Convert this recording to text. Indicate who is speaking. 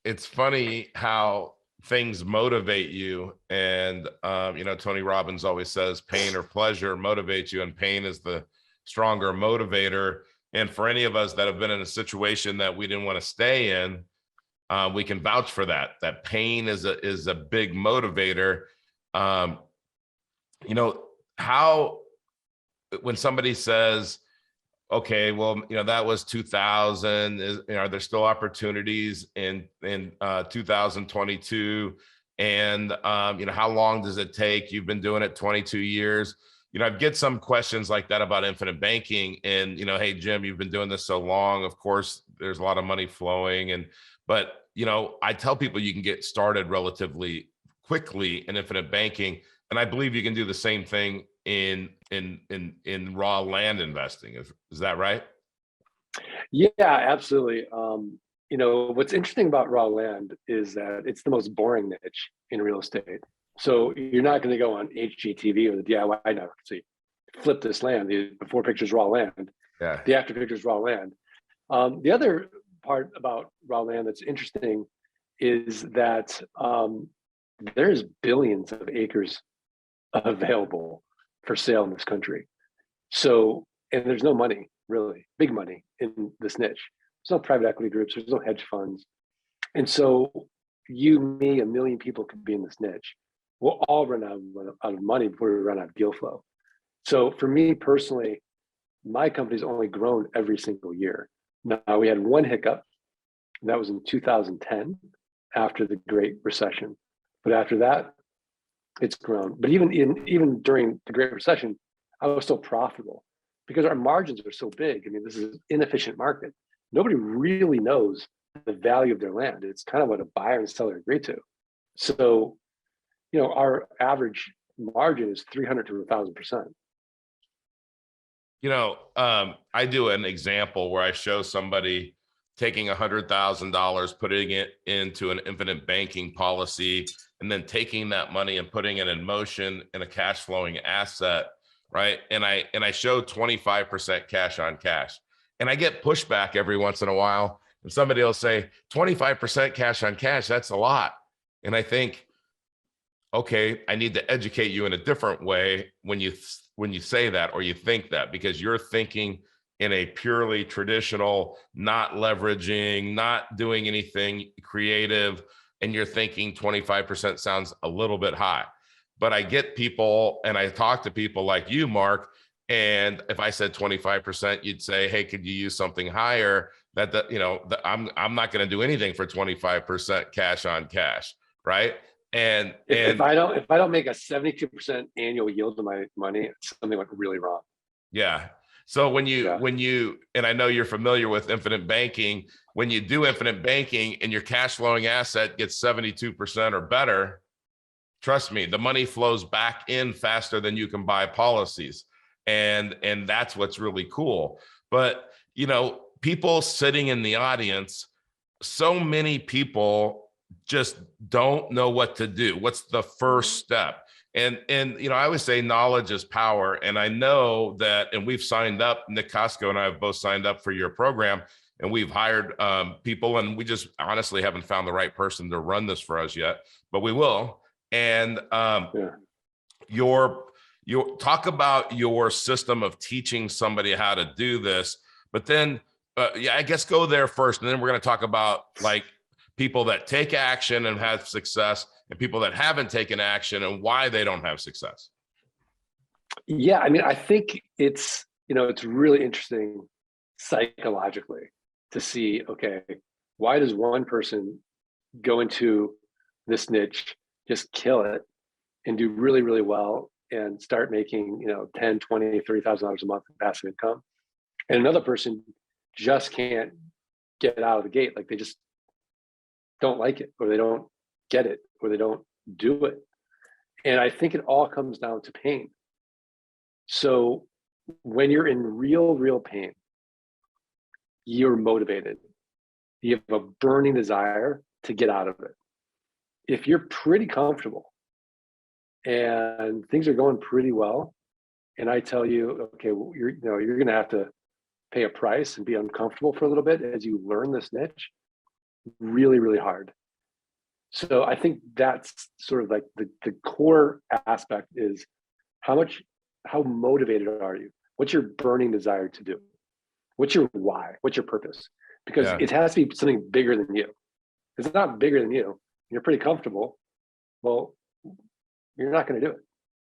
Speaker 1: it's funny how things motivate you. And, Tony Robbins always says pain or pleasure motivates you, and pain is the stronger motivator. And for any of us that have been in a situation that we didn't want to stay in, we can vouch for that. That pain is a big motivator. Um, how, when somebody says, okay, well, that was 2000. Are there still opportunities in 2022? And how long does it take? You've been doing it 22 years. I get some questions like that about infinite banking. And hey, Jim, you've been doing this so long. Of course, there's a lot of money flowing, but I tell people you can get started relatively quickly in infinite banking, and I believe you can do the same thing in raw land investing. Is that right?
Speaker 2: Yeah, absolutely. What's interesting about raw land is that it's the most boring niche in real estate. So you're not going to go on HGTV or the DIY network and say, flip this land. The before picture's raw land.
Speaker 1: Yeah.
Speaker 2: The after picture's raw land. The other part about raw land that's interesting is that there's billions of acres available for sale in this country. So, and there's no money, really, big money in this niche. There's no private equity groups, there's no hedge funds. And so you, me, a million people could be in this niche. We'll all run out of money before we run out of deal flow. So for me personally, my company's only grown every single year. Now, we had one hiccup, and that was in 2010 after the Great Recession. But after that, it's grown. But even during the Great Recession, I was still profitable because our margins are so big. I mean, this is an inefficient market. Nobody really knows the value of their land. It's kind of what a buyer and seller agree to. So, our average margin is 300 to 1,000%.
Speaker 1: I do an example where I show somebody taking $100,000, putting it into an infinite banking policy, and then taking that money and putting it in motion in a cash flowing asset, right? And I show 25% cash on cash. And I get pushback every once in a while, and somebody will say, 25% cash on cash, that's a lot. And I think, okay, I need to educate you in a different way when you say that, or you think that, because you're thinking in a purely traditional, not leveraging, not doing anything creative, and you're thinking 25% sounds a little bit high. But I get people, and I talk to people like you, Mark, and if I said 25%, you'd say, hey, could you use something higher? I'm not going to do anything for 25% cash on cash, right? And
Speaker 2: if I don't make a 72% annual yield on my money, something went really wrong.
Speaker 1: Yeah. So when you, and I know you're familiar with infinite banking, when you do infinite banking and your cash flowing asset gets 72% or better, trust me, the money flows back in faster than you can buy policies. And that's what's really cool. But, people sitting in the audience, so many people just don't know what to do. What's the first step? And I always say knowledge is power. And I know that, and we've signed up, Nick Costco and I have both signed up for your program, and we've hired people, and we just honestly haven't found the right person to run this for us yet, but we will. And your talk about your system of teaching somebody how to do this, but then I guess go there first, and then we're going to talk about like people that take action and have success, and people that haven't taken action and why they don't have success.
Speaker 2: Yeah, I mean, I think it's really interesting psychologically to see, okay, why does one person go into this niche, just kill it and do really, really well and start making, $10, $20, $30,000 a month in passive income. And another person just can't get out of the gate. Like they just don't like it, or they don't get it, or they don't do it. And I think it all comes down to pain. So when you're in real pain, you're motivated. You have a burning desire to get out of it. If you're pretty comfortable and things are going pretty well, and I tell you, okay, well, you're going to have to pay a price and be uncomfortable for a little bit as you learn this niche, really, really hard. So I think that's sort of like the core aspect is how motivated are you? What's your burning desire to do? What's your why? What's your purpose? Because
Speaker 1: Yeah.
Speaker 2: it has to be something bigger than you. If it's not bigger than you, you're pretty comfortable. Well, you're not going to do it.